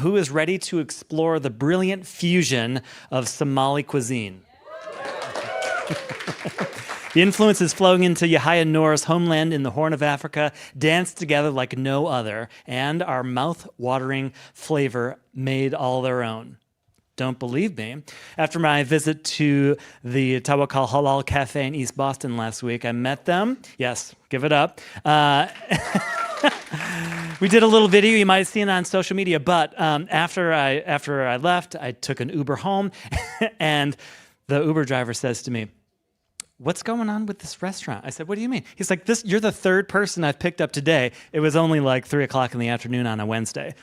Who is ready to explore the brilliant fusion of Somali cuisine? The influences flowing into Yahya Noor's homeland in the Horn of Africa dance together like no other, and our mouth-watering flavor made all their own. Don't believe me? After my visit to the Tawakal Halal Café in East Boston last week, I met them. Yes, give it up. We did a little video. You might have seen it on social media. But after I left, I took an Uber home, and the Uber driver says to me, "What's going on with this restaurant?" I said, "What do you mean?" He's like, "You're the third person I've picked up today." It was only like 3 o'clock in the afternoon on a Wednesday,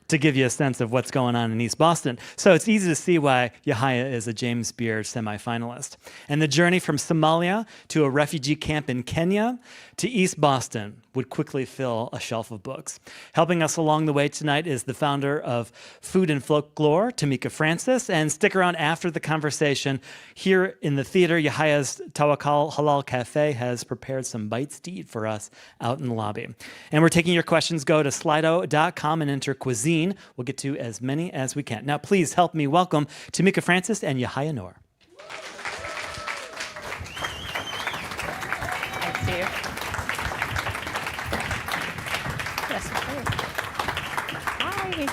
to give you a sense of what's going on in East Boston. So it's easy to see why Yahya is a James Beard semi-finalist. And the journey from Somalia to a refugee camp in Kenya to East Boston would quickly fill a shelf of books. Helping us along the way tonight is the founder of Food Folklore, Tamika Francis. And stick around after the conversation. Here in the theater, Yahya's Tawakal Halal Café has prepared some bites to eat for us out in the lobby. And we're taking your questions. Go to slido.com and enter cuisine. We'll get to as many as we can. Now, please help me welcome Tamika Francis and Yahya Noor. Thank you. Yes, please. Hi.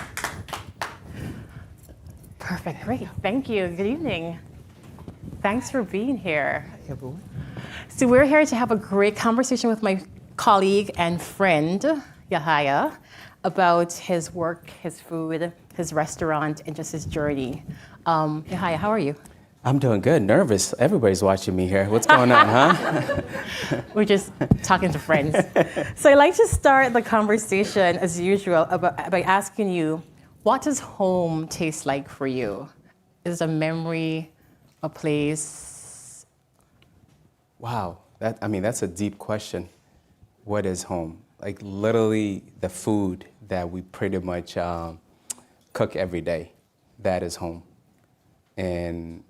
Perfect. Great. Thank you. Good evening. Thanks for being here. So we're here to have a great conversation with my colleague and friend, Yahya, about his work, his food, his restaurant, and just his journey. Yahya, how are you? I'm doing good. Nervous. Everybody's watching me here. What's going on, huh? We're just talking to friends. So I'd like to start the conversation, as usual, by asking you, what does home taste like for you? Is it a memory, a place? Wow. That's a deep question. What is home? Like literally the food that we pretty much cook every day, that is home. And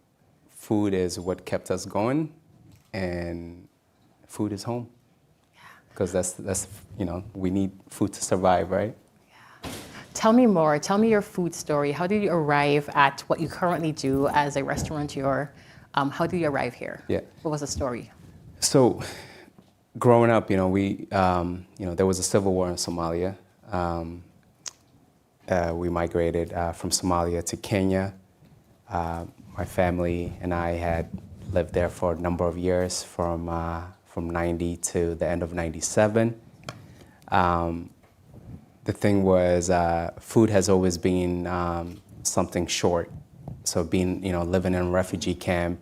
food is what kept us going, and food is home. Because that's we need food to survive, right? Yeah. Tell me more. Tell me your food story. How did you arrive at what you currently do as a restaurateur? How did you arrive here? Yeah. What was the story? So, growing up, there was a civil war in Somalia. We migrated from Somalia to Kenya. My family and I had lived there for a number of years, from 90 to the end of 97. The thing was, food has always been something short. So living in a refugee camp,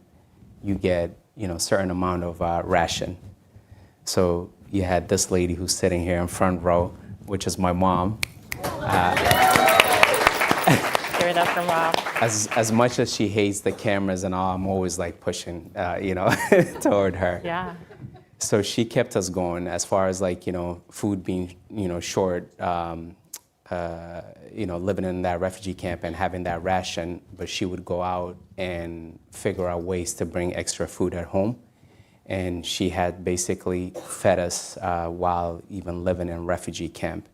you get, a certain amount of ration. So you had this lady who's sitting here in front row, which is my mom. Give it up for Mom. As much as she hates the cameras and all, I'm always like pushing, toward her. Yeah. So she kept us going as far as food being, short, living in that refugee camp and having that ration, but she would go out and figure out ways to bring extra food at home. And she had basically fed us while even living in refugee camp.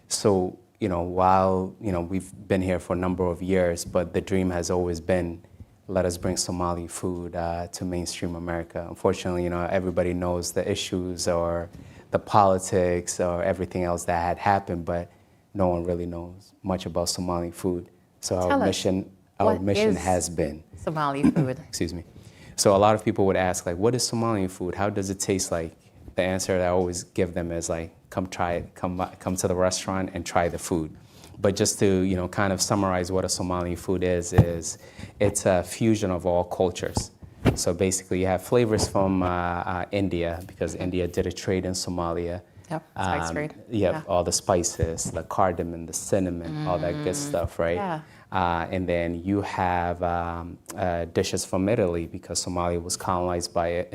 So, while, we've been here for a number of years, but the dream has always been, let us bring Somali food to mainstream America. Unfortunately, everybody knows the issues or the politics or everything else that had happened, but no one really knows much about Somali food. So our mission has been Somali food. Excuse me. So a lot of people would ask, what is Somali food? How does it taste like? The answer that I always give them is come try it, come to the restaurant and try the food. But just to kind of summarize what a Somali food is it's a fusion of all cultures. So basically you have flavors from India, because India did a trade in Somalia. Yep, spice trade. Yeah, all the spices, the cardamom, the cinnamon, all that good stuff, right? Yeah. And then you have dishes from Italy, because Somalia was colonized by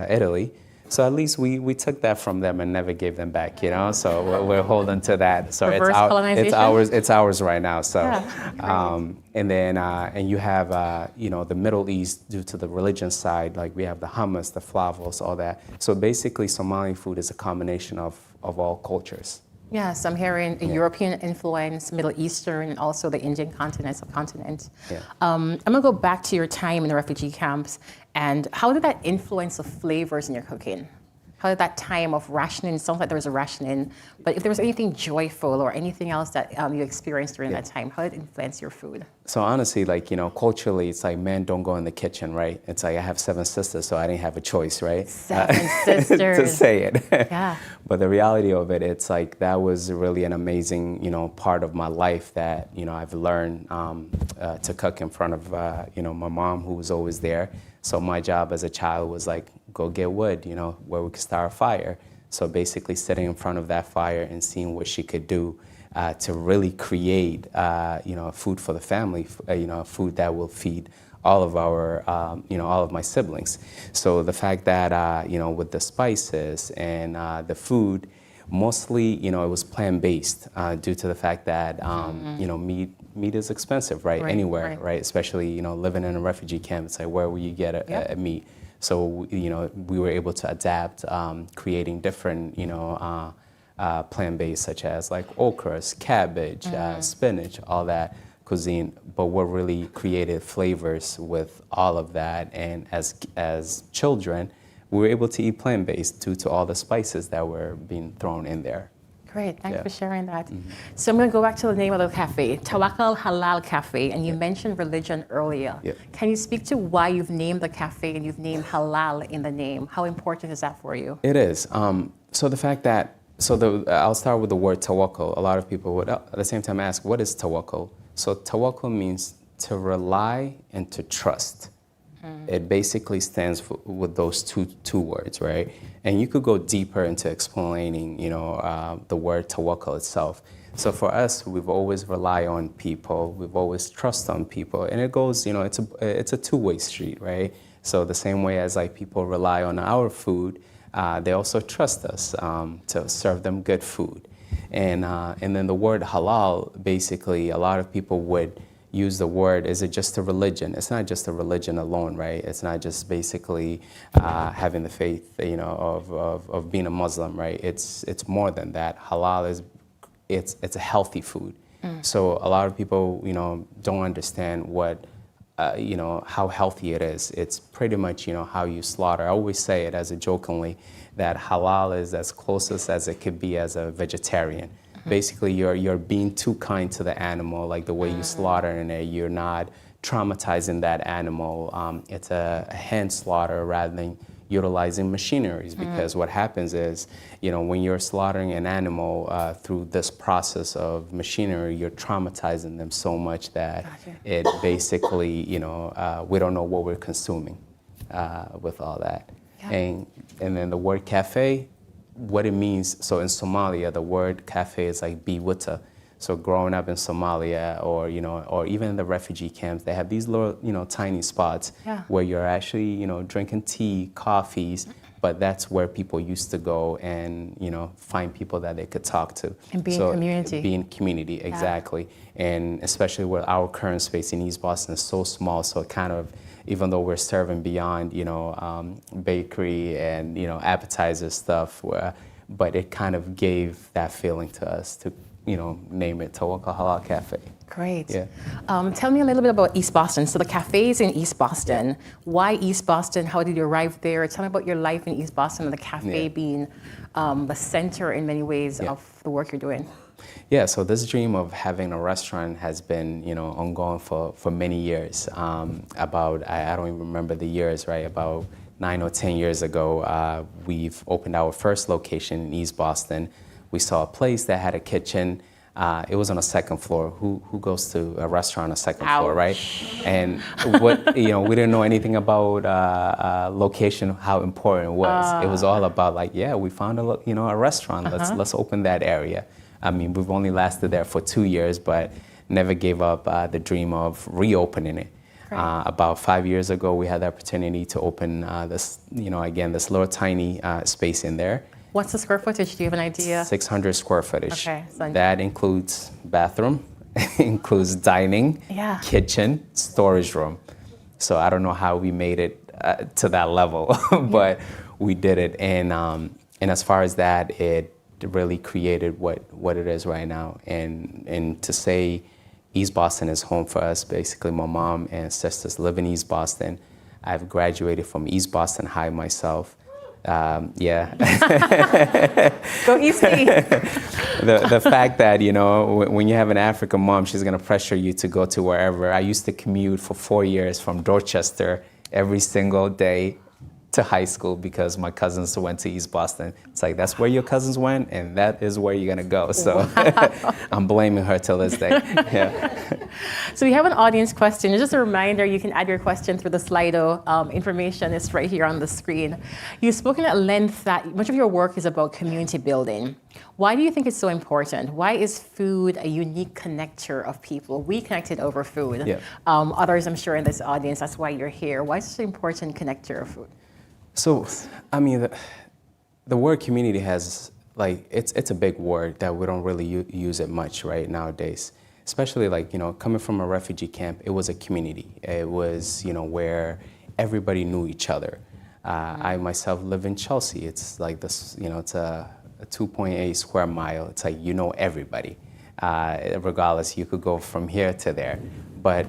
Italy. So at least we took that from them and never gave them back, So we're holding to that. So it's ours right now. So and then and you have the Middle East, due to the religion side, we have the hummus, the flavos, all that. So basically, Somali food is a combination of all cultures. Yes, I'm hearing a European influence, Middle Eastern, and also the Indian continent, subcontinent. Yeah. I'm gonna go back to your time in the refugee camps, and how did that influence the flavors in your cooking? How did that time of rationing, it sounds like there was a rationing, but if there was anything joyful or anything else that you experienced during that time, how did it influence your food? So honestly, like, culturally, it's like men don't go in the kitchen, right? It's like I have 7 sisters, so I didn't have a choice, right? 7 sisters. To say it. Yeah. But the reality of it, it's like that was really an amazing, part of my life that, I've learned to cook in front of, my mom, who was always there. So my job as a child was like, go get wood, where we could start a fire. So basically sitting in front of that fire and seeing what she could do to really create, food for the family, food that will feed all of our, all of my siblings. So the fact that, with the spices and the food, mostly, it was plant-based due to the fact that, meat is expensive, right? Anywhere, right? Especially, living in a refugee camp, it's like, where will you get a meat? So, we were able to adapt, creating different, plant-based, such as like okras, cabbage, spinach, all that cuisine. But what really created flavors with all of that, and as children, we were able to eat plant-based due to all the spices that were being thrown in there. Great, thanks for sharing that. So I'm going to go back to the name of the cafe, Tawakal Halal Café, and you mentioned religion earlier. Can you speak to why you've named the cafe and you've named halal in the name? How important is that for you? It is. So the fact that, I'll start with the word tawakkul. A lot of people would at the same time ask, what is tawakkul? So tawakkul means to rely and to trust. It basically stands with those two words, right? And you could go deeper into explaining, the word tawakkul itself. So for us, we've always relied on people. We've always trusted on people, and it goes, it's a two-way street, right? So the same way as like people rely on our food, they also trust us to serve them good food. And then the word halal, basically, a lot of people would use the word, is it just a religion? It's not just a religion alone, right? It's not just basically having the faith, of being a Muslim, right? It's more than that. Halal is, it's a healthy food. So a lot of people, don't understand what, how healthy it is. It's pretty much, how you slaughter. I always say it as a jokingly that halal is as closest as it could be as a vegetarian. Basically, you're being too kind to the animal, like the way you slaughter in it. You're not traumatizing that animal. It's a hand slaughter rather than utilizing machineries, because what happens is, when you're slaughtering an animal through this process of machinery, you're traumatizing them so much that it basically, we don't know what we're consuming with all that. And then the word cafe, what it means, so in Somalia, the word cafe is like biwuta. So growing up in Somalia, or even in the refugee camps, they have these little, tiny spots where you're actually, drinking tea, coffees, but that's where people used to go and, find people that they could talk to. And be in community. Be in community, exactly. And especially with our current space in East Boston is so small, so it kind of, even though we're serving beyond, bakery and, appetizer stuff, but it kind of gave that feeling to us to, name it Tawakal Halal Café. Great. Yeah. Tell me a little bit about East Boston. So the cafe is in East Boston. Why East Boston? How did you arrive there? Tell me about your life in East Boston and the cafe being the center in many ways of the work you're doing. Yeah, so this dream of having a restaurant has been, ongoing for many years. About, I don't even remember the years, right? About 9 or 10 years ago, we've opened our first location in East Boston. We saw a place that had a kitchen. It was on a second floor. Who goes to a restaurant on a second floor, right? And what, we didn't know anything about location, how important it was. It was all about like, we found a restaurant. Let's open that area. I mean, we've only lasted there for 2 years, but never gave up the dream of reopening it. About 5 years ago, we had the opportunity to open this, again, this little tiny space in there. What's the square footage? Do you have an idea? 600 square footage. Okay. So that includes bathroom, includes dining, kitchen, storage room. So I don't know how we made it to that level, but we did it. And as far as that, it really created what it is right now. And to say East Boston is home for us, basically my mom and sisters live in East Boston. I've graduated from East Boston High myself. Yeah. Go Eastie. The fact that, you know, when you have an African mom, she's going to pressure you to go to wherever. I used to commute for 4 years from Dorchester every single day to high school because my cousins went to East Boston. It's like, that's where your cousins went, and that is where you're going to go. So I'm blaming her till this day. Yeah. So we have an audience question. Just a reminder, you can add your question through the Slido. Information is right here on the screen. You've spoken at length that much of your work is about community building. Why do you think it's so important? Why is food a unique connector of people? We connected over food. Yeah. Others, I'm sure, in this audience, that's why you're here. Why is it such an important connector of food? So, I mean, the word community has, like, it's a big word that we don't really use it much, right, nowadays. Especially, like, you know, coming from a refugee camp, it was a community. It was, you know, where everybody knew each other. I myself live in Chelsea. It's like this, you know, it's a 2.8 square mile. It's like, you know, everybody. Regardless, you could go from here to there. But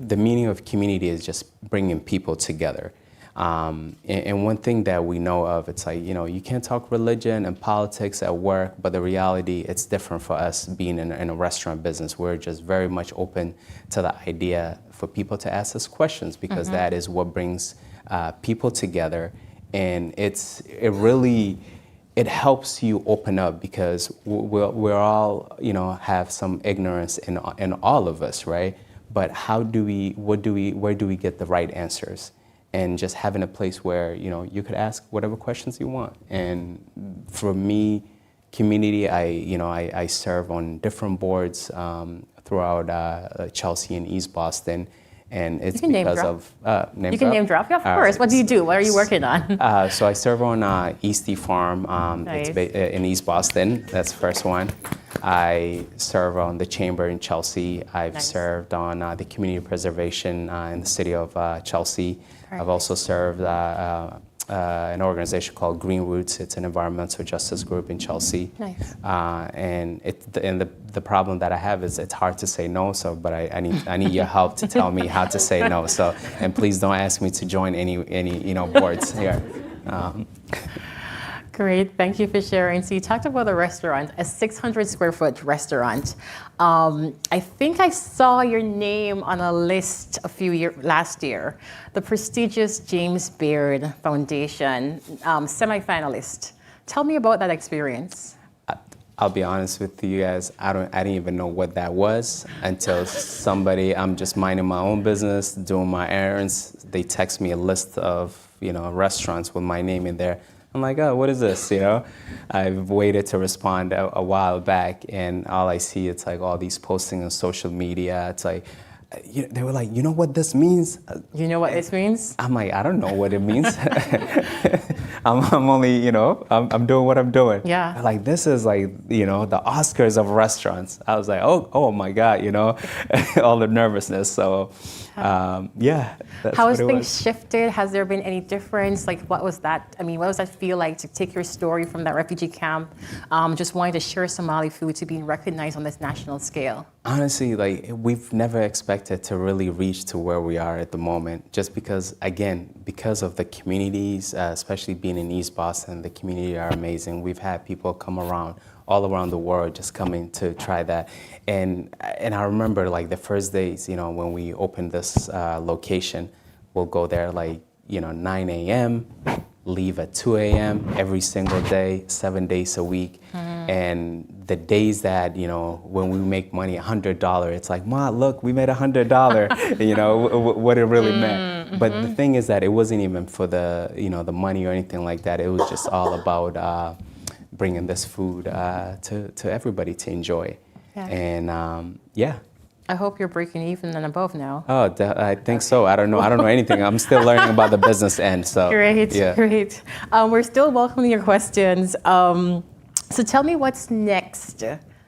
the meaning of community is just bringing people together. And one thing that we know of, it's like, you know, you can't talk religion and politics at work, but the reality, it's different for us being in a restaurant business. We're just very much open to the idea for people to ask us questions because that is what brings people together. And it helps you open up because we're all, you know, have some ignorance in all of us, right? But where do we get the right answers? And just having a place where, you know, you could ask whatever questions you want. And for me, community, I serve on different boards throughout Chelsea and East Boston. And it's because of name drop. You can name drop, yeah, of course. What do you do? What are you working on? So I serve on Eastie Farm. Nice. It's in East Boston. That's the first one. I serve on the Chamber in Chelsea. I've served on the community preservation in the city of Chelsea. I've also served an organization called Green Roots. It's an environmental justice group in Chelsea. Nice. And the problem that I have is it's hard to say no. So, but I need your help to tell me how to say no. So, and please don't ask me to join any you know boards here. Great, thank you for sharing. So you talked about the restaurant, a 600 square foot restaurant. I think I saw your name on a list last year, the prestigious James Beard Foundation semi-finalist. Tell me about that experience. I'll be honest with you guys, I didn't even know what that was until I'm just minding my own business, doing my errands. They text me a list of, you know, restaurants with my name in there. I'm like, oh, what is this, you know? I've waited to respond a while back, and all I see, it's like all these postings on social media. It's like, they were like, you know what this means? You know what this means? I'm like, I don't know what it means. I'm only, you know, I'm doing what I'm doing. Yeah. Like, this is like, you know, the Oscars of restaurants. I was like, oh my God, you know, all the nervousness. So, yeah. How has things shifted? Has there been any difference? Like, what was that? I mean, what does that feel like to take your story from that refugee camp, just wanting to share Somali food to being recognized on this national scale? Honestly, like, we've never expected to really reach to where we are at the moment, just because, again, because of the communities, especially being in East Boston, the community are amazing. We've had people come around, all around the world, just coming to try that. And I remember, like, the first days, you know, when we opened this location, we'll go there, like, you know, 9 a.m., leave at 2 a.m. every single day, 7 days a week. And the days that, you know, when we make money, $100, it's like, Ma, look, we made $100, you know, what it really meant. But the thing is that it wasn't even for the, you know, the money or anything like that. It was just all about bringing this food to everybody to enjoy. Yeah. And yeah. I hope you're breaking even and above now. Oh, I think so. I don't know anything. I'm still learning about the business end. So Great, yeah. Great. We're still welcoming your questions. So tell me what's next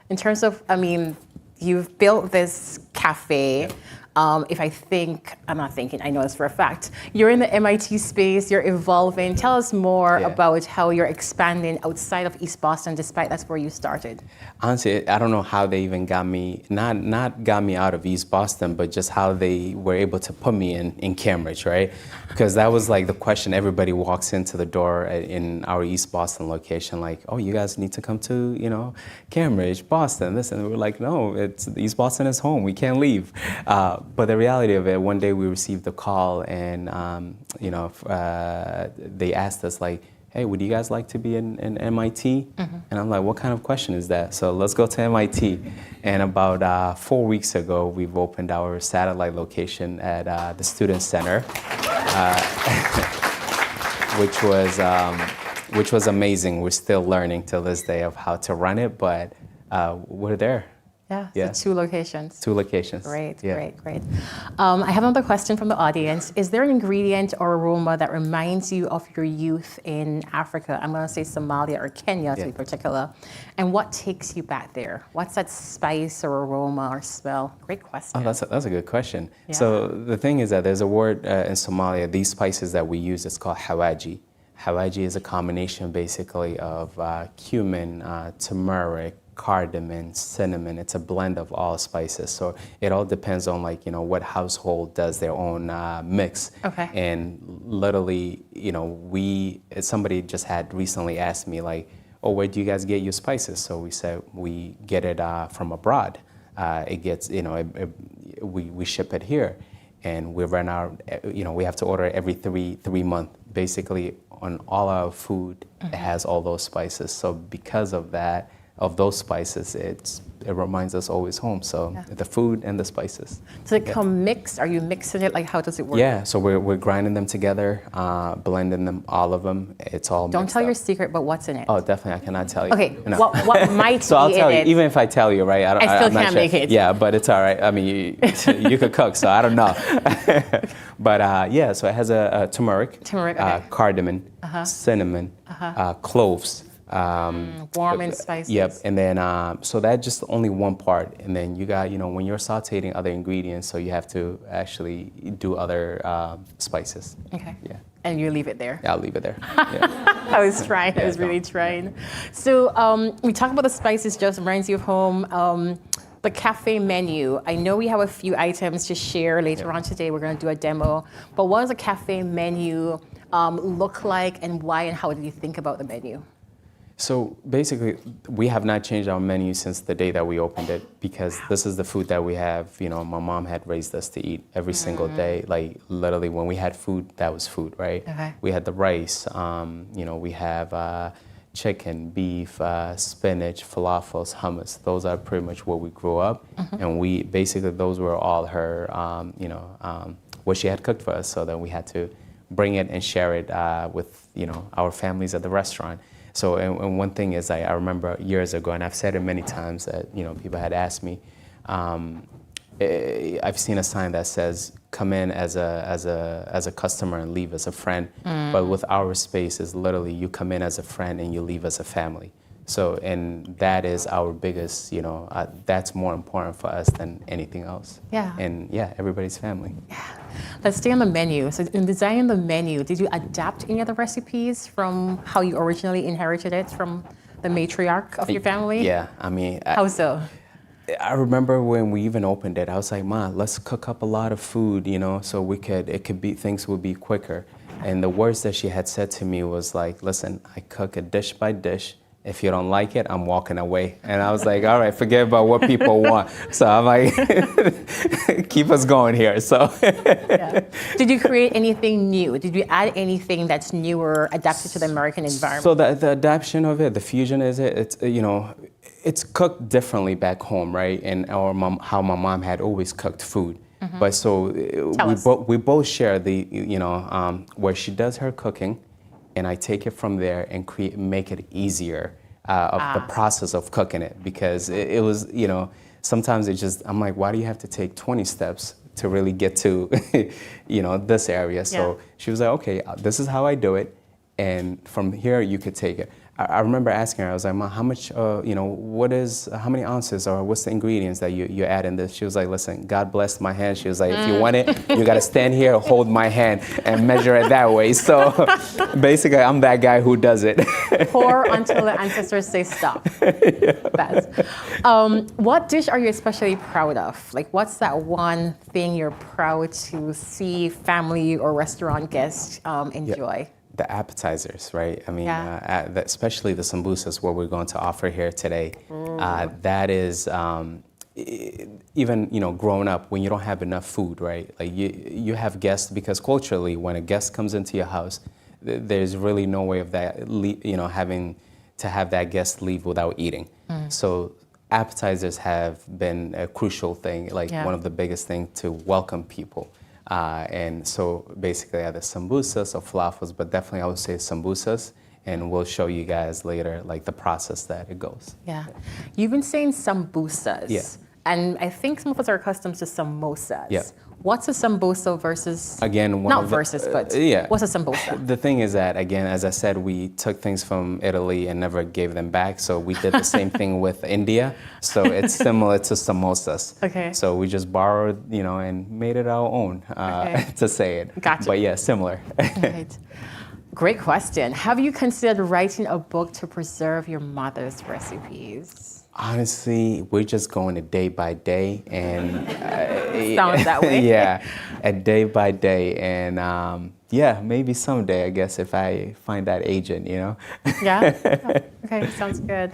in terms of, I mean, you've built this cafe. If I think, I'm not thinking, I know this for a fact, you're in the MIT space, you're evolving. Tell us more about how you're expanding outside of East Boston, despite that's where you started. Honestly, I don't know how they even got me, not got me out of East Boston, but just how they were able to put me in Cambridge, right? Because that was like the question. Everybody walks into the door in our East Boston location, like, oh, you guys need to come to, Cambridge, Boston, this, and we were like, no, it's East Boston is home. We can't leave. But the reality of it, one day we received a call, and they asked us like, hey, would you guys like to be in MIT? And I'm like, what kind of question is that? So let's go to MIT. And about 4 weeks ago, we've opened our satellite location at the Student Center, which was amazing. We're still learning till this day of how to run it, but we're there. Yeah, so 2 locations. 2 locations. Great. I have another question from the audience. Is there an ingredient or aroma that reminds you of your youth in Africa? I'm going to say Somalia or Kenya to be particular. And what takes you back there? What's that spice or aroma or smell? Great question. Oh, that's a good question. Yeah. So the thing is that there's a word in Somalia, these spices that we use, it's called hawaji. Hawaji is a combination basically of cumin, turmeric, cardamom, cinnamon. It's a blend of all spices. So it all depends on what household does their own mix. Okay. And literally, somebody just had recently asked me like, oh, where do you guys get your spices? So we said we get it from abroad. It gets, we ship it here, and we run out. We have to order every three months. Basically, on all our food, it has all those spices. So because of that, of those spices, it reminds us always home. So the food and the spices. Does it come mixed? Are you mixing it? Like, how does it work? Yeah, so we're grinding them together, blending them, all of them. It's all Don't mixed tell up. your secret, but what's in it? Oh, definitely, I cannot tell you. Okay, No. what might So I'll be tell in you, it? even if I tell you, right? I still I'm not can't sure. make it. Yeah, but it's all right. I mean, you could cook, so I don't know. But so it has a turmeric, cardamom, cinnamon, cloves. Warm and spicy. Yep, and then so that's just only one part, and then you got when you're sautéing other ingredients, so you have to actually do other spices. Okay. Yeah. And you leave it there. Yeah, I'll leave it there. Yeah. I was trying. I was really trying. So we talk about the spices. Just reminds you of home. The cafe menu. I know we have a few items to share later on today. We're going to do a demo. But what does a cafe menu look like, and why and how did you think about the menu? So basically, we have not changed our menu since the day that we opened it, because this is the food that we have. My mom had raised us to eat every single day. Like literally, when we had food, that was food, right? Okay. We had the rice. We have chicken, beef, spinach, falafels, hummus. Those are pretty much where we grew up, and we basically those were all her, what she had cooked for us. So then we had to bring it and share it with our families at the restaurant. So, and one thing is, I remember years ago, and I've said it many times that, people had asked me, I've seen a sign that says, come in as a customer and leave as a friend. But with our space, is literally you come in as a friend and you leave as a family. So, and that is our biggest, that's more important for us than anything else. Yeah. And everybody's family. Yeah. Let's stay on the menu. So in designing the menu, did you adapt any of the recipes from how you originally inherited it from the matriarch of your family? Yeah, I mean. How so? I remember when we even opened it, I was like, Ma, let's cook up a lot of food, so things would be quicker. And the words that she had said to me was like, listen, I cook it dish by dish. If you don't like it, I'm walking away. And I was like, all right, forget about what people want. So I'm like, keep us going here. So. Did you create anything new? Did you add anything that's newer, adapted to the American environment? So the adaptation of it, the fusion is it's cooked differently back home, right? And how my mom had always cooked food. But so we both share the, where she does her cooking, and I take it from there and make it easier of the process of cooking it, because it was, sometimes I'm like, why do you have to take 20 steps to really get to, this area? So she was like, okay, this is how I do it, and from here you could take it. I remember asking her, I was like, Mom, how much, how many ounces or what's the ingredients that you add in this? She was like, listen, God blessed my hand. She was like, if you want it, you got to stand here, hold my hand, and measure it that way. So basically, I'm that guy who does it. Pour until the ancestors say stop. Best. What dish are you especially proud of? Like, what's that one thing you're proud to see family or restaurant guests enjoy? Yeah. The appetizers, right? I mean, especially the sambusas, what we're going to offer here today. That is, even growing up, when you don't have enough food, right? Like you have guests, because culturally, when a guest comes into your house, there's really no way of that, having to have that guest leave without eating. So appetizers have been a crucial thing, like one of the biggest things to welcome people. And so basically the sambusas or falafels, but definitely I would say sambusas, and we'll show you guys later like the process that it goes. Yeah. You've been saying sambusas. Yeah. And I think some of us are accustomed to samosas. Yeah. What's a sambusa versus, again, not versus, but what's a sambusa? The thing is that, again, as I said, we took things from Italy and never gave them back. So we did the same thing with India. So it's similar to samosas. Okay. So we just borrowed, and made it our own to say it. Gotcha. But yeah, similar. Right. Great question. Have you considered writing a book to preserve your mother's recipes? Honestly, we're just going a day by day, and Sounds that way. Yeah, a day by day, and maybe someday, I guess, if I find that agent, Yeah. Okay, sounds good.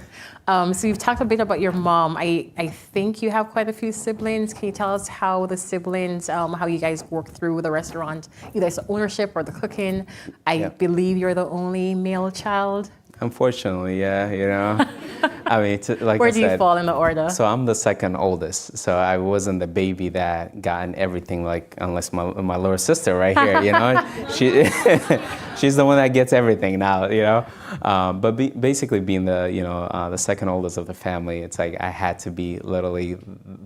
So you've talked a bit about your mom. I think you have quite a few siblings. Can you tell us how the siblings, how you guys work through the restaurant, either it's ownership or the cooking? I believe you're the only male child. Unfortunately, yeah, I mean, like Where I do you said, fall in the order? So I'm the second oldest. So I wasn't the baby that gotten everything, like, unless my little sister right here, she's the one that gets everything now, But basically being the second oldest of the family, it's like I had to be literally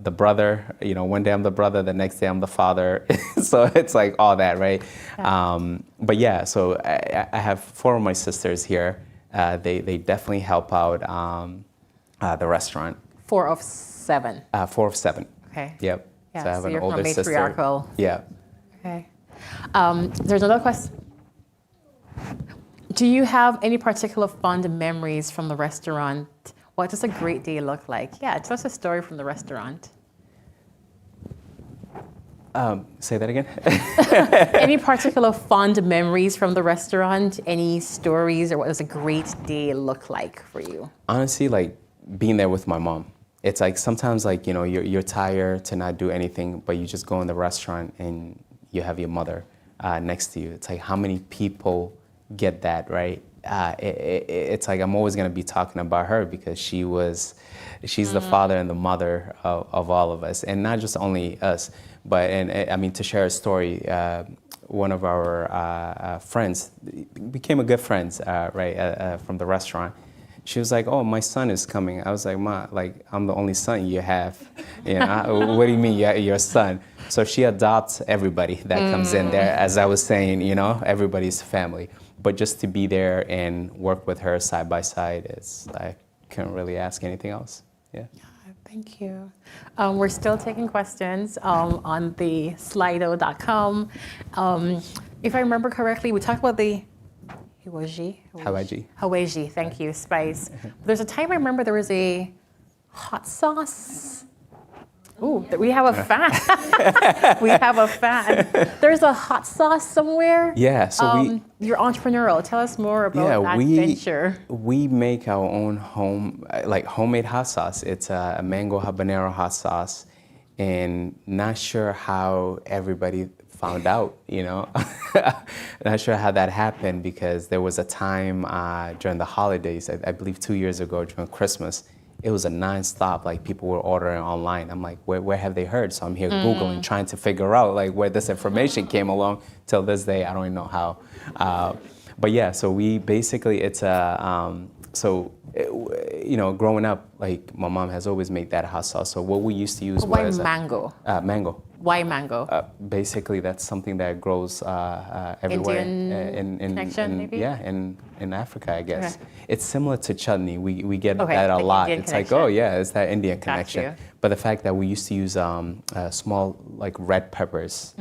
the brother. One day I'm the brother, the next day I'm the father. So it's like all that, right? Yeah. But yeah, so I have 4 of my sisters here. They definitely help out the restaurant. 4 of 7. 4 of 7. Okay. Yep. Yeah, so I have so an you're older from sister. matriarchal. Yeah. Okay. There's another question. Do you have any particular fond memories from the restaurant? What does a great day look like? Yeah, tell us a story from the restaurant. Say that again? Any particular fond memories from the restaurant? Any stories, or what does a great day look like for you? Honestly, like being there with my mom. It's like sometimes like, you're tired to not do anything, but you just go in the restaurant and you have your mother next to you. It's like how many people get that, right? It's like I'm always going to be talking about her because she's the father and the mother of all of us, and not just only us. But, and I mean, to share a story, one of our friends became a good friends, from the restaurant. She was like, "Oh, my son is coming." I was like, "Ma, like, I'm the only son you have. What do you mean you're a son?" So she adopts everybody that comes in there. As I was saying, everybody's family. But just to be there and work with her side by side, I couldn't really ask anything else. Yeah. Thank you. We're still taking questions on the Slido.com. If I remember correctly, we talked about the Hawaii, thank you, spice. There's a time I remember there was a hot sauce. Ooh, we have a fan. We have a fan. There's a hot sauce somewhere. Yeah, so you're entrepreneurial. Tell us more about that venture. We make our own homemade hot sauce. It's a mango habanero hot sauce, and not sure how everybody found out, Not sure how that happened, because there was a time during the holidays, I believe 2 years ago during Christmas, it was a nonstop, like people were ordering online. I'm like, where have they heard? So I'm here Googling, trying to figure out like where this information came along. Till this day, I don't even know how. But yeah, so we basically, it's a, growing up, like my mom has always made that hot sauce. So what we used to use Why was mango? Mango. Why mango? Basically, that's something that grows everywhere. Indian connection, maybe? Yeah, in Africa, I guess. Okay. It's similar to chutney. We get Okay, that a the lot. Indian It's connection. like, oh yeah, it's that Indian Got connection. you. But the fact that we used to use small like red peppers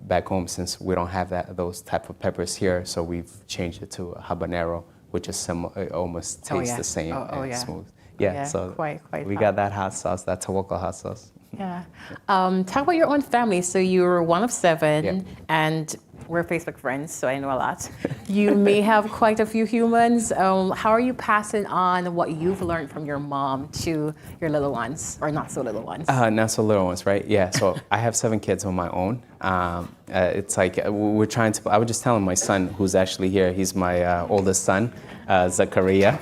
back home, since we don't have those type of peppers here, so we've changed it to habanero, which is it almost tastes the same and smooth. Yeah, so quite we got that hot sauce, that Tawakal hot sauce. Yeah. Talk about your own family. So you're one of 7, Yeah. and we're Facebook friends, so I know a lot. You may have quite a few humans. How are you passing on what you've learned from your mom to your little ones, or not so little ones? Not so little ones, right? Yeah, so I have 7 kids on my own. It's like we're trying to, I was just telling my son, who's actually here, he's my oldest son, Zachariah.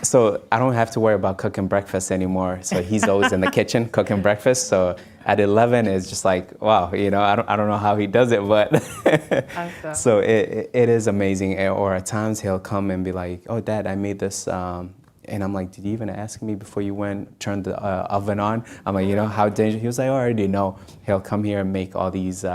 So I don't have to worry about cooking breakfast anymore. So he's always in the kitchen cooking breakfast. So at 11, it's just like, wow, I don't know how he does it, but Awesome. So it is amazing. Or at times he'll come and be like, oh, Dad, I made this. And I'm like, did you even ask me before you turned the oven on? I'm like, how dangerous? He was like, oh, I already know. He'll come here and make all these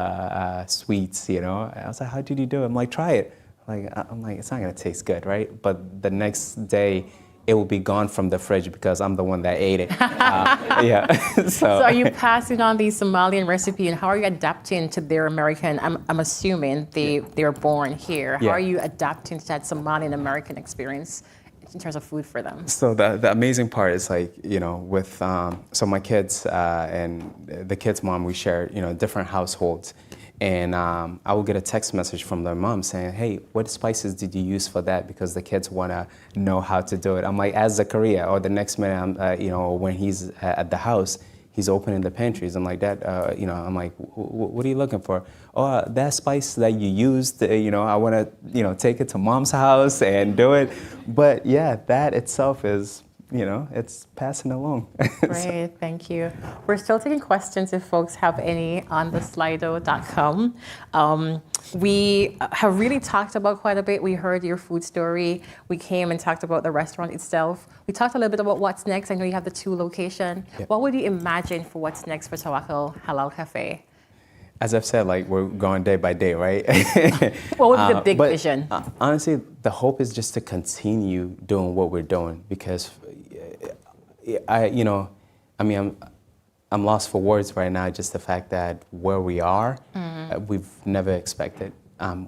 sweets, I was like, how did you do it? I'm like, try it. I'm like, it's not gonna taste good, right? But the next day, it will be gone from the fridge because I'm the one that ate it. Yeah. So are you passing on the Somalian recipe, and how are you adapting to their American? I'm assuming they're born here. How Yeah. are you adapting to that Somalian American experience in terms of food for them? So the amazing part is like, with so my kids and the kids' mom, we share different households. And I will get a text message from their mom saying, hey, what spices did you use for that? Because the kids want to know how to do it. I'm like, as Zachariah, or the next minute, when he's at the house, he's opening the pantries. I'm like, Dad, I'm like, what are you looking for? Oh, that spice that you used, I want to, take it to Mom's house and do it. But yeah, that itself is, it's passing along. Great, thank you. We're still taking questions if folks have any on the slido.com. We have really talked about quite a bit. We heard your food story. We came and talked about the restaurant itself. We talked a little bit about what's next. I know you have the 2 locations. Yep. What would you imagine for what's next for Tawakal Halal Café? As I've said, like, we're going day by day, right? What would be the big but, vision? Honestly, the hope is just to continue doing what we're doing, because I'm lost for words right now. Just the fact that where we are, we've never expected.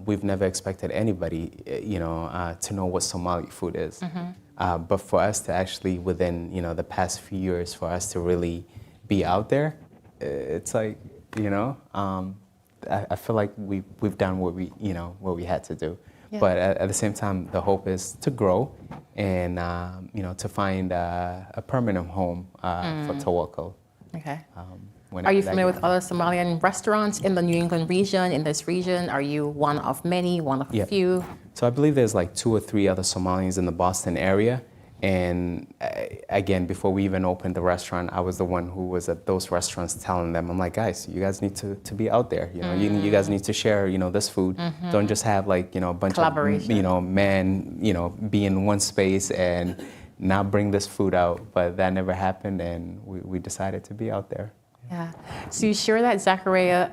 We've never expected anybody, to know what Somali food is. But for us to actually, within the past few years, for us to really be out there, it's like, I feel like we've done what we had to do. Yeah. But at the same time, the hope is to grow and to find a permanent home for Tawakal. Okay. Are you familiar with other? other Somalian restaurants in the New England region, in this region? Are you one of many, one of a Yeah. few? So I believe there's like 2 or 3 other Somalians in the Boston area. And again, before we even opened the restaurant, I was the one who was at those restaurants telling them, I'm like, guys, you guys need to be out there. You guys need to share, this food. Don't just have like, a bunch of, men, be in one space and not bring this food out. But that never happened, and we decided to be out there. Yeah. So you share that Zachariah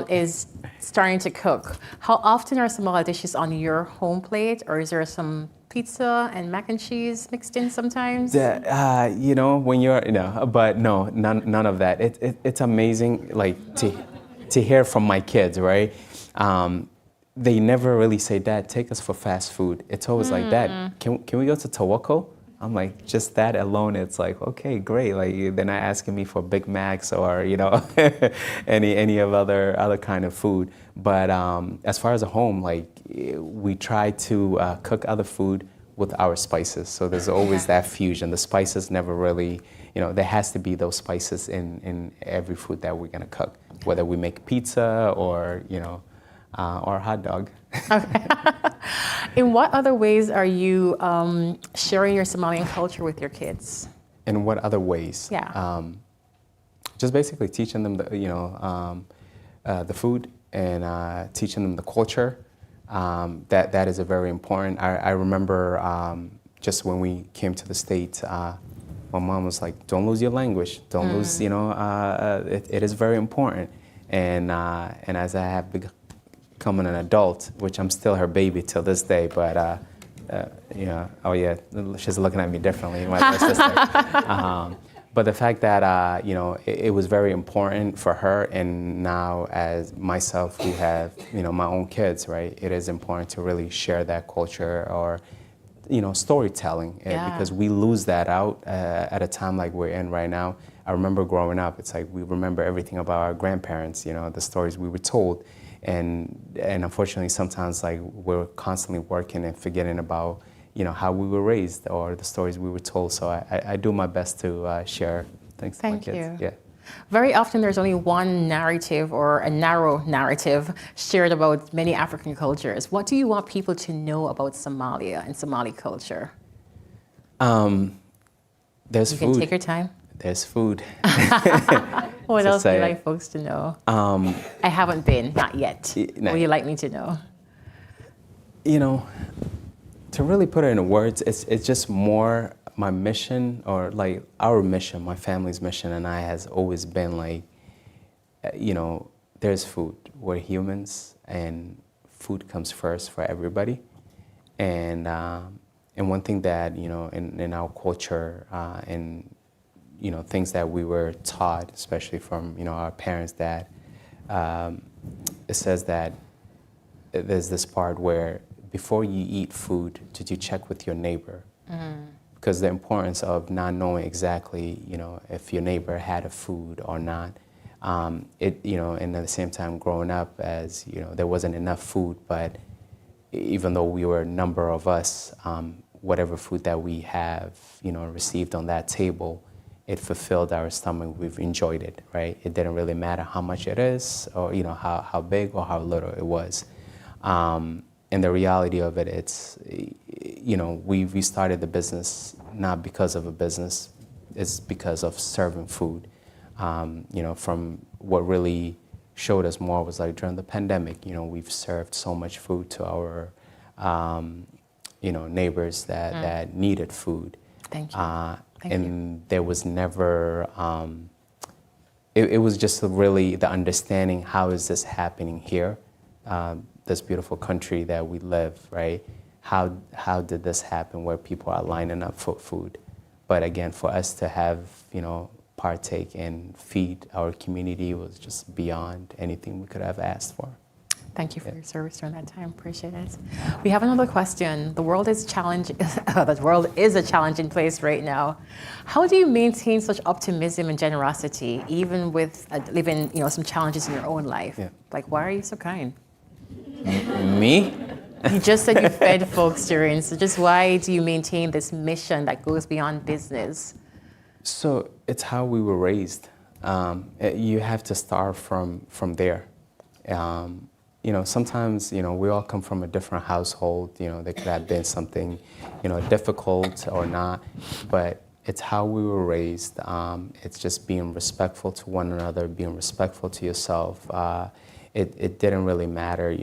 is starting to cook. How often are Somali dishes on your home plate, or is there some pizza and mac and cheese mixed in sometimes? When you're, but no, none of that. It's amazing, like, to hear from my kids, right? They never really say, Dad, take us for fast food. It's always like, Dad, can we go to Tawakal? I'm like, just that alone, it's like, okay, great. Like, they're not asking me for Big Macs or, any of other kind of food. But as far as a home, like, we try to cook other food with our spices. So there's always that fusion. The spices never really, there has to be those spices in every food that we're gonna cook, whether we make pizza or, or a hot dog. Okay. In what other ways are you sharing your Somalian culture with your kids? In what other ways? Yeah. Just basically teaching them the food, and teaching them the culture. That is a very important. I remember just when we came to the States, my mom was like, "Don't lose your language. Don't lose. It is very important." And as I have become an adult, which I'm still her baby till this day, but oh yeah, she's looking at me differently, my sister. But the fact that it was very important for her, and now as myself who have my own kids, right? It is important to really share that culture or storytelling, because we lose that out at a time like we're in right now. I remember growing up, it's like we remember everything about our grandparents, the stories we were told, and unfortunately sometimes like we're constantly working and forgetting about how we were raised or the stories we were told. So I do my best to share things to my kids. Thank you. Yeah. Very often there's only one narrative or a narrow narrative shared about many African cultures. What do you want people to know about Somalia and Somali culture? There's You food. can take your time. There's food. What else would you say- like folks to know? I haven't been, not yet. What would you like me to know? To really put it into words, it's just more my mission, or like our mission, my family's mission and I has always been like, there's food. We're humans and food comes first for everybody. And one thing that, in our culture and, things that we were taught, especially from, our parents, that it says that there's this part where before you eat food, did you check with your neighbor? Because the importance of not knowing exactly, if your neighbor had a food or not. And at the same time growing up as, there wasn't enough food, but even though we were a number of us, whatever food that we have, received on that table, it fulfilled our stomach. We've enjoyed it, right? It didn't really matter how much it is or, how big or how little it was. And the reality of it, it's, we started the business not because of a business, it's because of serving food. From what really showed us more was like during the pandemic, we've served so much food to our, neighbors that needed food. Thank you. And there was never, it was just really the understanding, how is this happening here? This beautiful country that we live, right? How did this happen where people are lining up for food? But again, for us to have, partake and feed our community was just beyond anything we could have asked for. Thank you for your service during that time. Appreciate it. We have another question. The world is the world is a challenging place right now. How do you maintain such optimism and generosity, even with living, some challenges in your own life? Yeah. Like, why are you so kind? Me? You just said you fed folks during, so just why do you maintain this mission that goes beyond business? So it's how we were raised. You have to start from there. Sometimes, we all come from a different household. There could have been something, difficult or not, but it's how we were raised. It's just being respectful to one another, being respectful to yourself. It didn't really matter,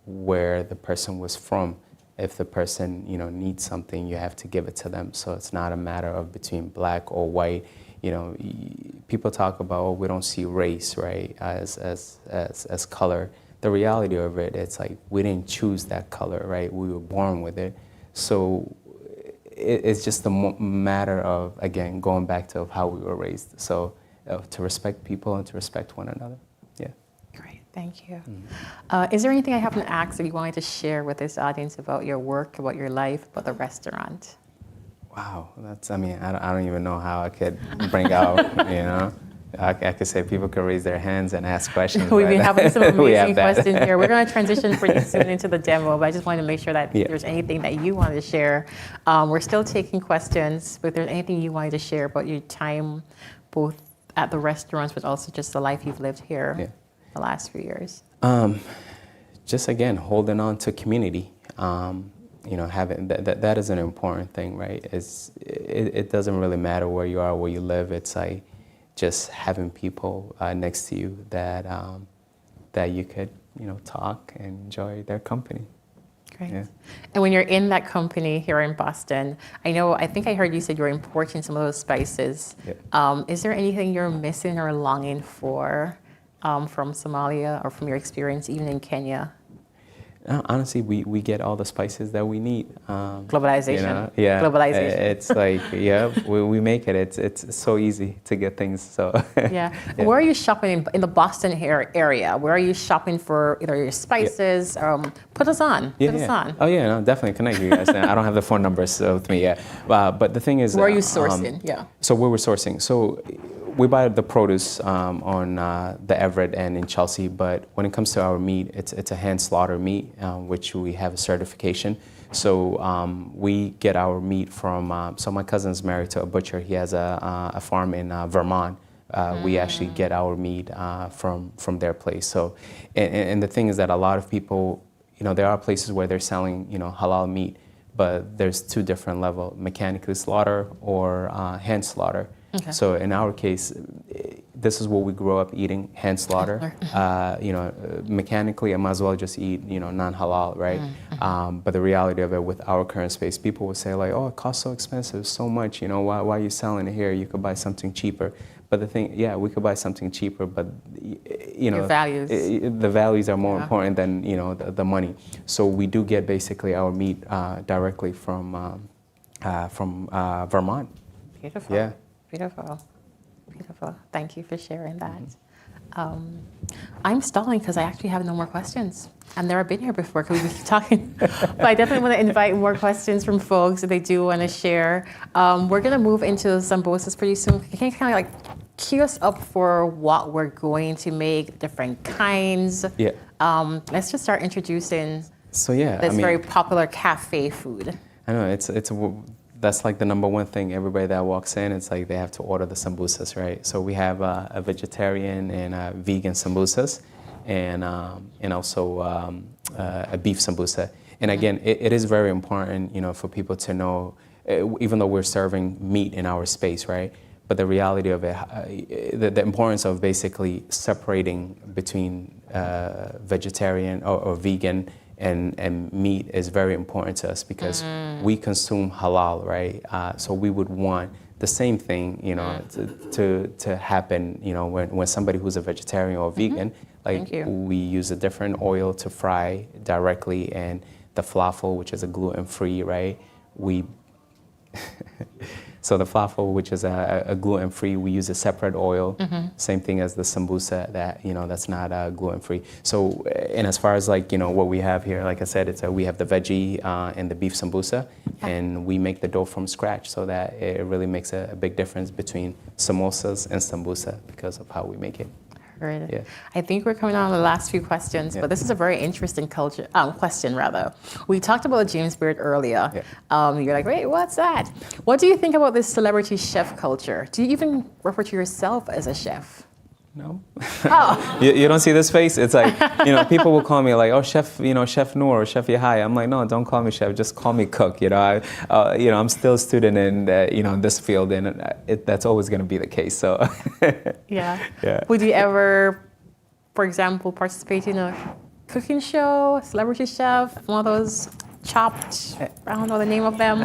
where the person was from. If the person, needs something, you have to give it to them. So it's not a matter of between black or white. People talk about, we don't see race, right, as color. The reality of it, it's like we didn't choose that color, right? We were born with it. So it's just a matter of, again, going back to how we were raised. So to respect people and to respect one another. Yeah. Great, thank you. Is there anything I haven't asked that you wanted to share with this audience about your work, about your life, about the restaurant? Wow, I don't even know how I could bring out, I could say people could raise their hands and ask questions. We've been having some amazing that. questions here. We're going to transition pretty soon into the demo, but I just wanted to make sure that Yeah. if there's anything that you wanted to share. We're still taking questions, but if there's anything you wanted to share about your time, both at the restaurants, but also just the life you've lived here the last few years. Just again, holding on to community. Having that is an important thing, right? It doesn't really matter where you are, where you live. It's like just having people next to you that you could talk and enjoy their company. Great. Yeah. And when you're in that company here in Boston, I think I heard you said you're importing some of those spices. Yeah. Is there anything you're missing or longing for from Somalia or from your experience even in Kenya? Honestly, we get all the spices that we need. Globalization. Yeah. Globalization. It's like, yeah, we make it. It's so easy to get things. So. Yeah. Where are you shopping in the Boston area? Where are you shopping for either your spices? Put us on. Yeah, Put us on. Oh yeah, no, definitely connect you guys. I don't have the phone numbers with me yet, but the thing is, Where are you sourcing? So where we're sourcing, so we buy the produce on the Everett and in Chelsea, but when it comes to our meat, it's a hand slaughter meat, which we have a certification. So we get our meat from. So my cousin's married to a butcher. He has a farm in Vermont. We actually get our meat from their place. So, and the thing is that a lot of people, there are places where they're selling, halal meat, but there's two different levels: mechanically slaughter or hand slaughter. Okay. So in our case, this is what we grew up eating: hand slaughter. Mechanically, I might as well just eat, non-halal, right? Mm-hmm. But the reality of it, with our current space, people will say like, "Oh, it costs so expensive, so much. Why are you selling it here? You could buy something cheaper." But the thing, yeah, we could buy something cheaper, but Your values. The values are more important than the money. So we do get basically our meat directly from Vermont. Beautiful. Yeah. Beautiful. Beautiful. Thank you for sharing that. I'm stalling because I actually have no more questions. I've never been here before because we've been talking. But I definitely want to invite more questions from folks if they do want to share. We're going to move into sambosas pretty soon. Can you kind of like cue us up for what we're going to make, different kinds? Yeah. Let's just start introducing this very popular cafe food. I know, that's like the number one thing. Everybody that walks in, it's like they have to order the sambusas, right? So we have a vegetarian and a vegan sambusas, and also a beef sambusa. And again, it is very important, for people to know, even though we're serving meat in our space, right? But the reality of it, the importance of basically separating between vegetarian or vegan and meat is very important to us because we consume halal, right? So we would want the same thing, to happen, when somebody who's a vegetarian or vegan, like we use a different oil to fry directly, and the falafel, which is a gluten-free, right? So the falafel, which is a gluten-free, we use a separate oil. Same thing as the sambusa that, that's not gluten-free. So, and as far as like, what we have here, like I said, we have the veggie and the beef sambusa, and we make the dough from scratch, so that it really makes a big difference between samosas and sambusa because of how we make it. Right. Yeah. I think we're coming on the last few questions, but this is a very interesting question rather. We talked about James Beard earlier. Yeah. You're like, wait, what's that? What do you think about this celebrity chef culture? Do you even refer to yourself as a chef? No. Oh. You don't see this face? It's like, people will call me like, oh, Chef, Chef Noor or Chef Yahya. I'm like, no, don't call me chef, just call me cook. I'm still a student in, this field, and that's always going to be the case. So. Yeah. Yeah. Would you ever, for example, participate in a cooking show, a celebrity chef, one of those Chopped? I don't know the name of them.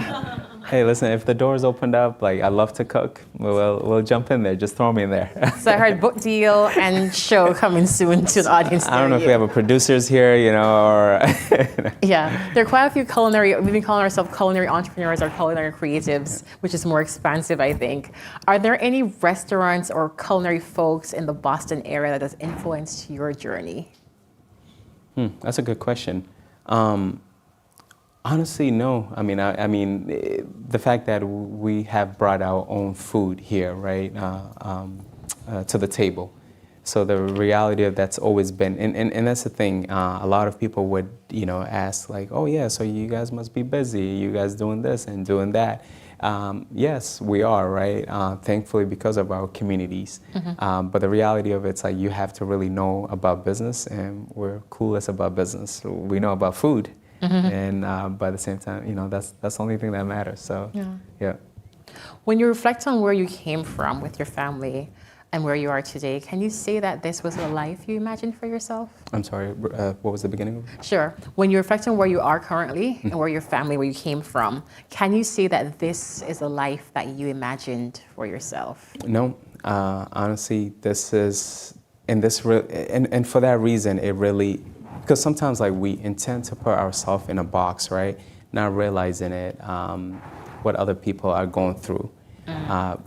Hey, listen, if the door's opened up, like I love to cook, we'll jump in there. Just throw me in there. So I heard book deal and show coming soon to the audience. I don't know if we have a producers here, or. Yeah, there are quite a few we've been calling ourselves culinary entrepreneurs or culinary creatives, which is more expansive, I think. Are there any restaurants or culinary folks in the Boston area that has influenced your journey? That's a good question. Honestly, no. I mean, the fact that we have brought our own food here, right, to the table. So the reality of that's always been, and that's the thing. A lot of people would, ask like, oh yeah, so you guys must be busy. You guys doing this and doing that. Yes, we are, right? Thankfully, because of our communities. Mm-hmm. But the reality of it's like you have to really know about business, and we're clueless about business. We know about food. Mm-hmm. And by the same time, that's the only thing that matters. So, yeah. When you reflect on where you came from with your family, and where you are today, can you say that this was a life you imagined for yourself? I'm sorry, what was the beginning of it? Sure. When you reflect on where you are currently and where your family, where you came from, can you say that this is a life that you imagined for yourself? No, honestly, this is, and for that reason, it really, because sometimes like we intend to put ourselves in a box, right? Not realizing it, what other people are going through.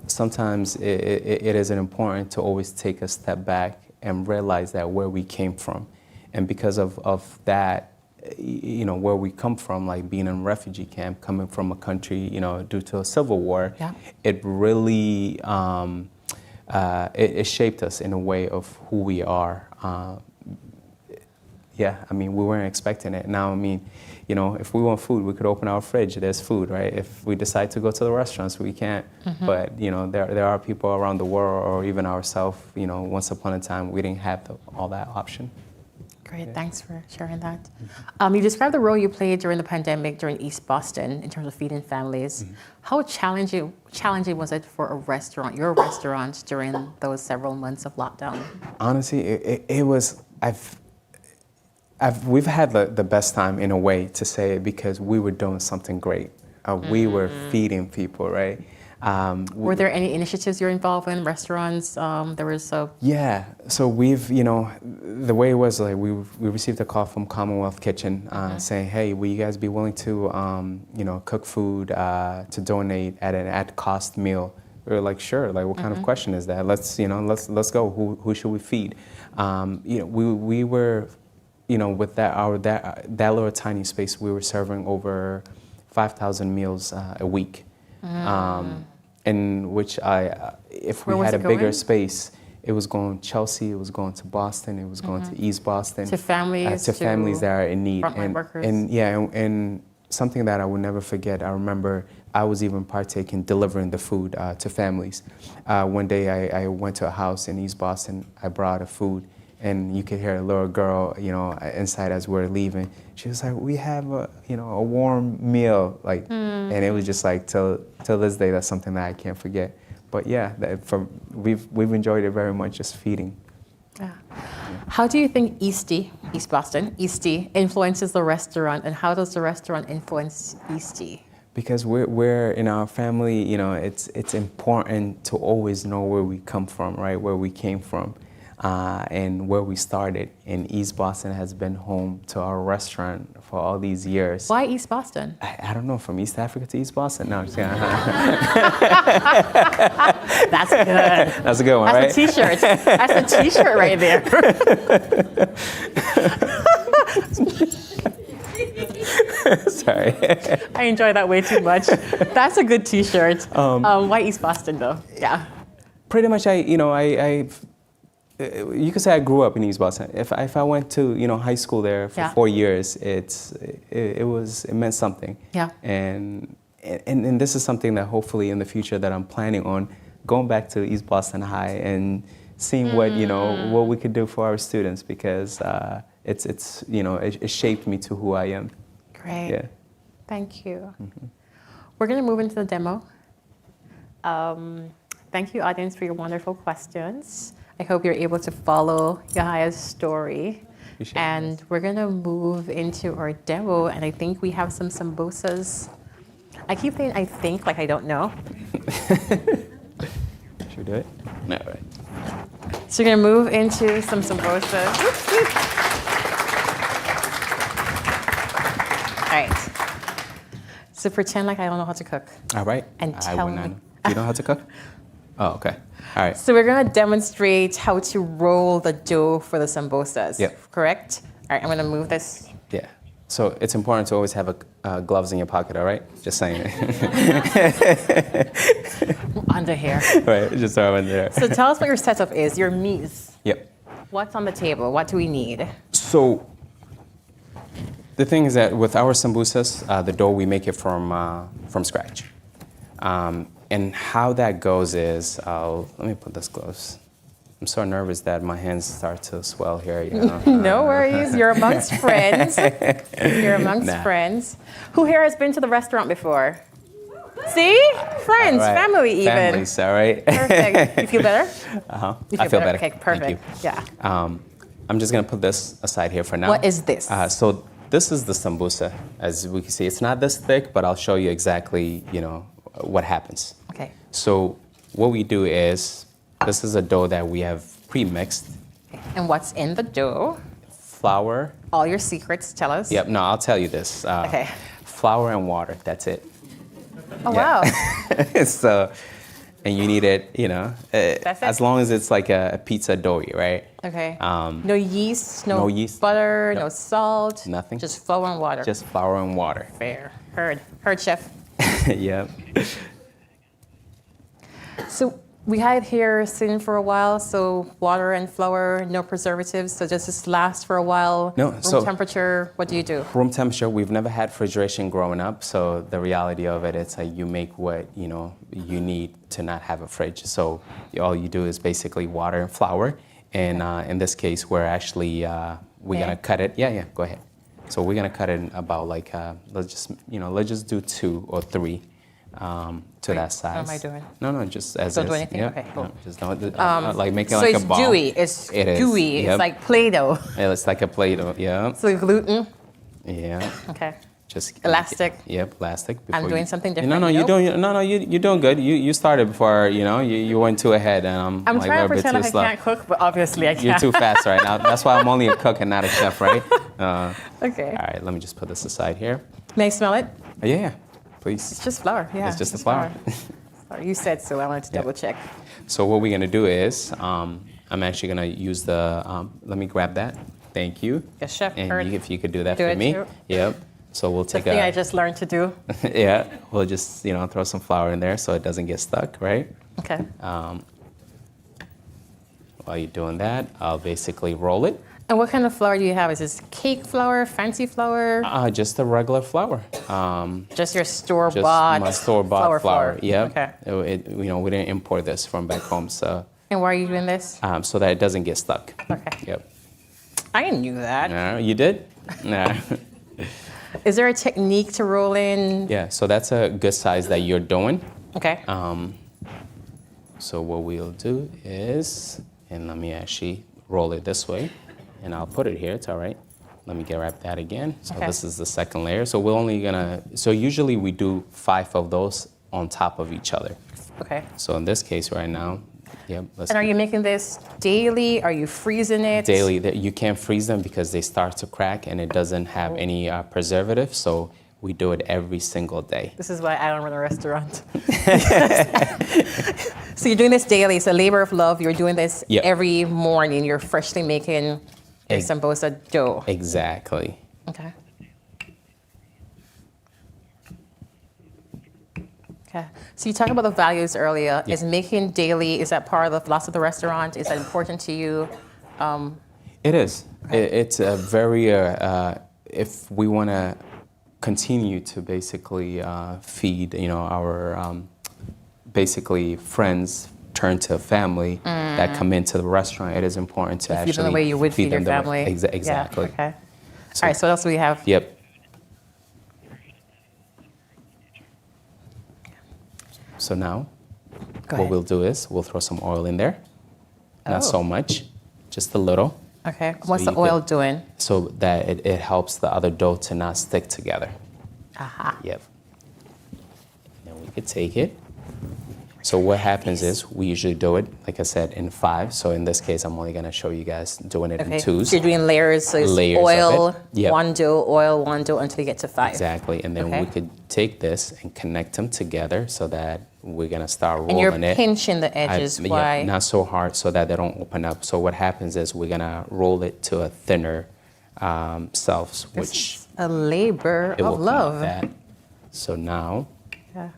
Sometimes it is important to always take a step back and realize that where we came from. And because of that, you know, where we come from, like being in a refugee camp, coming from a country, you know, due to a civil war, it really, it shaped us in a way of who we are. Yeah, I mean, we weren't expecting it. Now, I mean, you know, if we want food, we could open our fridge, there's food, right? If we decide to go to the restaurants, we can't. But, you know, there are people around the world, or even ourselves, you know, once upon a time, we didn't have all that option. Great, thanks for sharing that. You described the role you played during the pandemic during East Boston in terms of feeding families. How challenging was it for your restaurant, during those several months of lockdown? Honestly, it was, we've had the best time in a way to say it, because we were doing something great. We were feeding people, right? Were there any initiatives you're involved in, restaurants? There was a... Yeah, so we've, you know, the way it was, like we received a call from Commonwealth Kitchen saying, hey, will you guys be willing to, you know, cook food to donate at an at-cost meal? We were like, sure, like what kind of question is that? Let's, you know, let's go. Who should we feed? You know, we were, you know, with that little tiny space, we were serving over 5,000 meals a week. In which if we had a bigger space, it was going Chelsea, it was going to Boston, it was going to East Boston. To families. To families that are in need. Frontline workers. And yeah, and something that I will never forget, I remember I was even partaking, delivering the food to families. One day I went to a house in East Boston, I brought a food, and you could hear a little girl, you know, inside as we're leaving. She was like, "We have a, you know, a warm meal," like, and it was just like till this day, that's something that I can't forget. But yeah, we've enjoyed it very much, just feeding. Yeah. How do you think East Boston, influences the restaurant, and how does the restaurant influence Eastie? Because we're in our family, you know, it's important to always know where we come from, right? Where we came from. And where we started. And East Boston has been home to our restaurant for all these years. Why East Boston? I don't know, from East Africa to East Boston. No, I'm just kidding. That's good. That's a good one, right? That's a t-shirt. That's a t-shirt right there. Sorry. I enjoy that way too much. That's a good t-shirt. Why East Boston though? Yeah. Pretty much, you could say I grew up in East Boston. If I went to, you know, high school there for 4 years, it meant something. Yeah. And this is something that hopefully in the future that I'm planning on going back to East Boston High and seeing what, you know, what we could do for our students, because it's you know, it shaped me to who I am. Great. Yeah. Thank you. We're going to move into the demo. Thank you, audience, for your wonderful questions. I hope you're able to follow Yahya's story. And we're going to move into our demo, and I think we have some sambosas. I keep saying I think, like I don't know. Should we do it? No, right. So we're going to move into some sambosas. All right. So pretend like I don't know how to cook. All right. And tell me. You know how to cook? Oh, okay. All right. So we're going to demonstrate how to roll the dough for the sambosas. Yep. Correct? All right, I'm going to move this. Yeah. So it's important to always have gloves in your pocket, all right? Just saying. Under here. Right, just throw it under there. So tell us what your setup is, your meats. Yep. What's on the table? What do we need? So the thing is that with our sambusas, the dough, we make it from scratch. And how that goes is, let me put this close. I'm so nervous that my hands start to swell here. You know? No worries, you're amongst friends. You're amongst friends. Who here has been to the restaurant before? See? Friends, All right. family even. Families, all right? Perfect. You feel better? You I feel better. Okay, perfect. Thank you. Yeah. I'm just gonna put this aside here for now. What is this? So this is the sambusa. As we can see, it's not this thick, but I'll show you exactly, what happens. Okay. So what we do is, this is a dough that we have pre-mixed. And what's in the dough? Flour. All your secrets, tell us. Yep, no, I'll tell you this. Okay. Flour and water, that's it. Oh, Yeah. wow. So, and you need it, That's it? as long as it's like a pizza dough, right? Okay. No yeast, no yeast, butter, no- no salt. Nothing. Just flour and water. Just flour and water. Fair. Heard, chef. Yep. So we had it here sitting for a while, so water and flour, no preservatives. So does this last for a while? No, Room temperature, what do you do? Room temperature, we've never had refrigeration growing up, so the reality of it, it's like you make what, you need to not have a fridge. So all you do is basically water and flour. And in this case, we're actually, we're gonna cut it. Yeah, go ahead. So we're gonna cut it in about like, let's just do 2 or 3 to that size. What am I doing? No, just as Don't is. do anything? Yep. Okay, cool. No, just don't, like make it So like it's a ball. dewy. It's It is, gooey. yep. It's like Play-Doh. Yeah, it's like a Play-Doh, yeah. So gluten. Yeah. Okay. Just Elastic. Yep, elastic. I'm before doing you- something No, different. no, Nope. you're doing good. You started before, you went too ahead, and I'm like trying a to little bit pretend too like I slow. can't cook, but obviously I can. You're too fast right now. That's why I'm only a cook and not a chef, right? Okay. All right, let me just put this aside here. May I smell it? Yeah, please. It's just flour. Yeah. It's just the flour. Flour. You said so. I wanted to double check. So what we're gonna do is, I'm actually gonna use the. Let me grab that. Thank you. Yes, chef. And Heard. if you could do that Do for it me. too. Yep. So we'll The take thing I just learned to do. yeah. We'll just throw some flour in there so it doesn't get stuck, right? Okay. While you're doing that, I'll basically roll it. And what kind of flour do you have? Is this cake flour, fancy flour? Just a regular flour. Just your Just store-bought my store-bought flour. Yep. Okay. We didn't import this from back home, so And why are you doing this? so that it doesn't get stuck. Okay. Yep. I knew that. No, you did? Nah. Is there a technique to roll in? Yeah. So that's a good size that you're doing. Okay. So what we'll do is, and let me actually roll it this way, and I'll put it here. It's all right. Let me grab that again. So Okay. this is the second layer. So we're only gonna. So usually we do 5 of those on top of each other. Okay. So in this case right now, yep. Let's And are you making this daily? Are you freezing it? daily. You can't freeze them because they start to crack, and it doesn't have any preservative. So we do it every single day. This is why I don't run a restaurant. So you're doing this daily. It's a labor of love. You're doing this Yep. every morning. You're freshly making your Ex- sambosa dough. Exactly. Okay. Okay. So you talked about the values earlier. Yeah. Is making daily, is that part of the philosophy of the restaurant? Is that important to you? It is. It's a very, if we want to continue to basically feed, our basically friends turn to family that come into the restaurant, it is important to Feed actually them the way you would feed your them family. Exactly. Yeah, okay. So- All right, so what else do we have? Yep. So now, Go what ahead. we'll do is we'll throw some oil in there. Not so Oh. much, just a little, Okay. What's you the oil could- doing? so that it helps the other dough to not stick together. Aha. Yep. Then we could take it. So what happens is we usually do it, like I said, in 5. So in this case, I'm only going to show you guys doing it Okay. in 2s. So you're doing layers. So it's Layers of oil, it. Yep. one dough, oil, one dough until you get to 5. Exactly. And then Okay. we could take this and connect them together so that we're going to start rolling And you're it. pinching the edges. Yeah, Why? not so hard so that they don't open up. So what happens is we're going to roll it to a thinner selves, This which is a labor it will of come love. like that. So now, Yeah.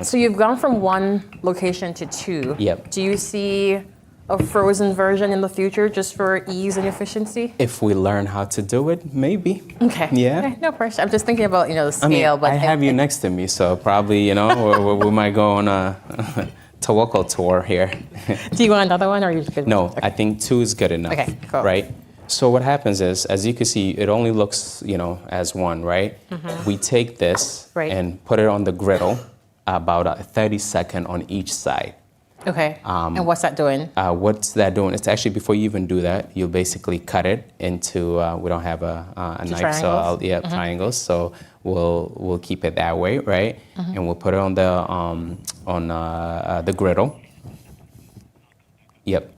So you've gone from one location to 2. Yep. Do you see a frozen version in the future just for ease and efficiency? if we learn how to do it, maybe. Okay. Yeah. Okay, no pressure. I'm just thinking about, the I mean, scale. But I have you next to me, so probably, we might go on a Tawakal tour here. Do you want another one or are you good? No, Okay. I think 2 is good enough. Okay, cool. Right? So what happens is, as you can see, it only looks, as one, right? We take this Right. and put it on the griddle, about 30 seconds on each side. Okay. And what's that doing? What's that doing? It's actually, before you even do that, you'll basically cut it into, we don't have a knife, triangles? so triangles. So we'll keep it that way, right? And we'll put it on the griddle. Yep.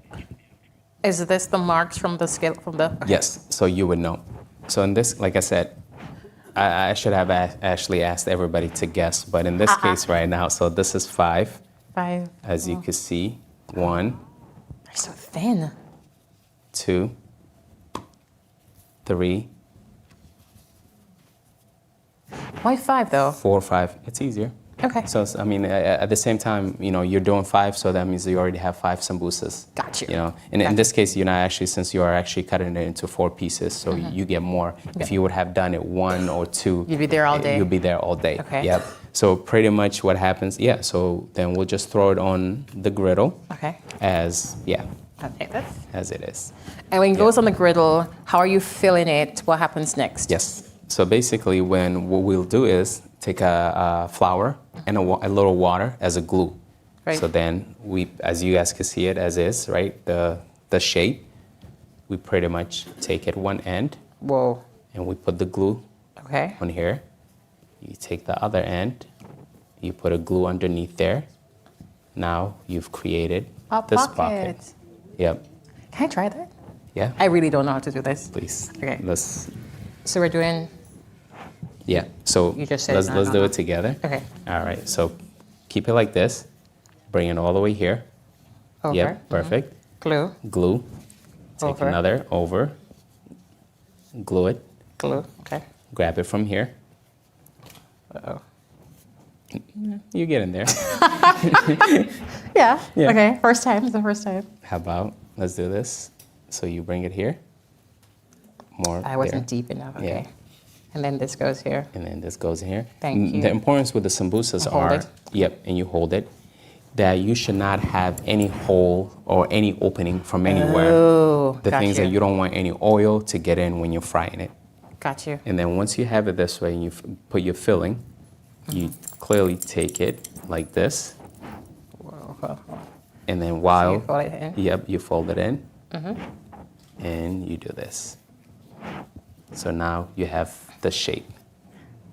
Is this the marks from the scale from the? Okay. Yes. So you would know. So in this, like I said, I should have actually asked everybody to guess, but in this case right now, so this is 5. 5. As you can see, 1, They're so thin. 2, 3, Why 5 though? 4, 5. It's easier. Okay. So at the same time, you're doing 5, so that means you already have 5 sambusas. Got you. And in this case, you're not actually, since you are actually cutting it into 4 pieces, so you get more. If you would have done it 1 or 2, You'd be there all day. You'd be there all day. Okay. Yep. So pretty much what happens, so then we'll just throw it on the griddle. Okay. As Okay, that's. as it is. And when it goes on the griddle, how are you filling it? What happens next? Yes. So basically, what we'll do is take a flour and a little water as a glue. Right. So then as you guys can see it as is, right? The shape, we pretty much take it one end. Whoa. And we put the glue Okay. on here. You take the other end, you put a glue underneath there. Now you've created this pocket. Yep. Can I try that? Yeah. I really don't know how to do this. Please. Okay. So we're doing. Yeah. So You just said let's do it together. Okay. All right. So keep it like this. Bring it all the way here. Over. Yep. Perfect. Glue. Glue. Take Over. another over. Glue it. Glue. Okay. Grab it from here. Uh-oh. You get in there. Yeah. Yeah. Okay. First time. It's the first time. How about let's do this? So you bring it here. More. I wasn't there. deep enough. Okay. Yeah. And then this goes here. And then this goes in here. Thank you. The importance with the sambusas Hold are, it. yep, and you hold it, that you should not have any hole or any opening from anywhere. Oh, The got things you. that you don't want any oil to get in when you're frying it. Got you. And then once you have it this way and you put your filling, you clearly take it like this. Whoa. And then while, you fold it in? Yep, you fold it in. And you do this. So now you have the shape.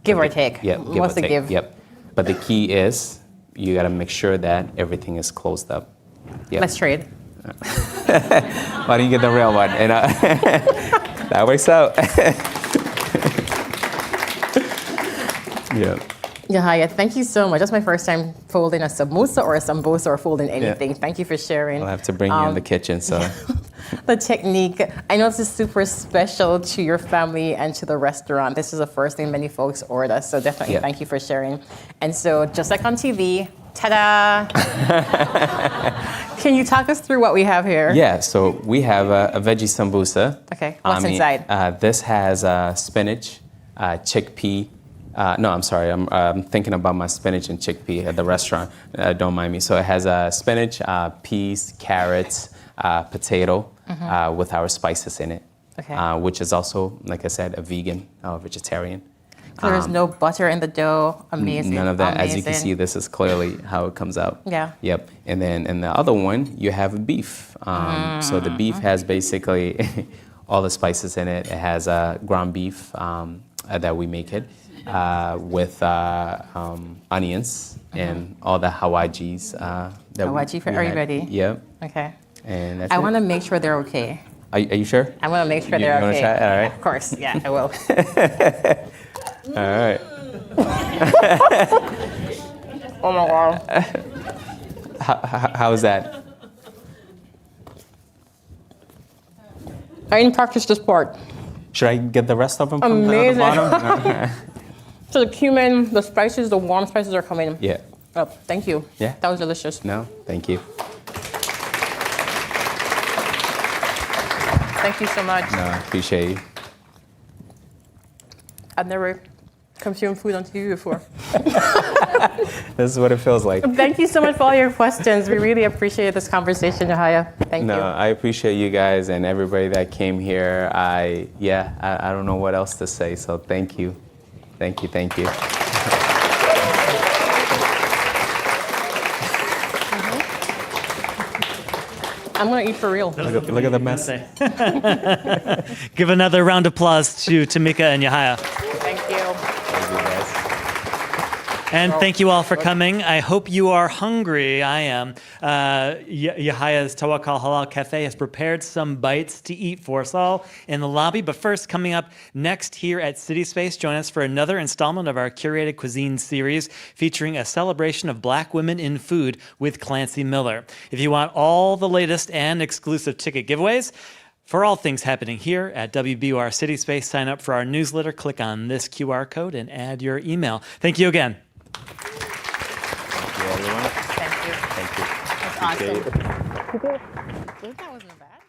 Give or take. Yep, give What's or the take. give? Yep. But the key is you got to make sure that everything is closed up. Yep. Let's trade. Why don't you get the real one? And that works out. Yeah. Yahya, thank you so much. That's my first time folding a samosa or a sambosa or folding anything. Thank you for sharing. I'll have to bring you in the kitchen. So The technique. I know this is super special to your family and to the restaurant. This is the first thing many folks order. So definitely thank you for sharing. And so just like on TV, ta-da! Can you talk us through what we have here? yeah, so we have a veggie sambusa. Okay, what's inside? This has spinach, chickpea. No, I'm sorry. I'm thinking about my spinach and chickpea at the restaurant. Don't mind me. So it has spinach, peas, carrots, potato with our spices in it, which is also, like I said, a vegan or vegetarian. So there's no butter in the dough. Amazing. None of that. Amazing. As you can see, this is clearly how it comes out. Yeah. Yep. And then in the other one, you have beef. So the beef has basically all the spices in it. It has ground beef that we make it. With onions and all the hawajis. Hawaji for everybody. Yep. Okay. And that's I it. want to make sure they're okay. Are you sure? I want to make sure You they're wanna okay. try it? All right. Of course. Yeah, I will. All right. Oh my God. How is that? I didn't practice this part. Should I get the rest of them from Amazing. the bottom? So the cumin, the spices, the warm spices are coming. Yeah. Oh, thank you. Yeah. That was delicious. No, thank you. Thank you so much. No, I appreciate you. I've never consume food on TV before. This is what it feels like. Thank you so much for all your questions. We really appreciate this conversation, Yahya. Thank you. No, I appreciate you guys and everybody that came here. I don't know what else to say, so thank you. Thank you, thank you. I'm going to eat for real. Look at the mess. Give another round of applause to Tamika and Yahya. Thank you. Thank you, guys. And thank you all for coming. I hope you are hungry. I am. Yahya's Tawakal Halal Café has prepared some bites to eat for us all in the lobby. But first, coming up next here at CitySpace, join us for another installment of our Curated Cuisine series featuring a celebration of Black women in food with Clancy Miller. If you want all the latest and exclusive ticket giveaways, for all things happening here at WBUR CitySpace, sign up for our newsletter, click on this QR code, and add your email. Thank you again. Thank you, everyone. Thank you. Thank you. That's awesome. Appreciate it. That wasn't bad.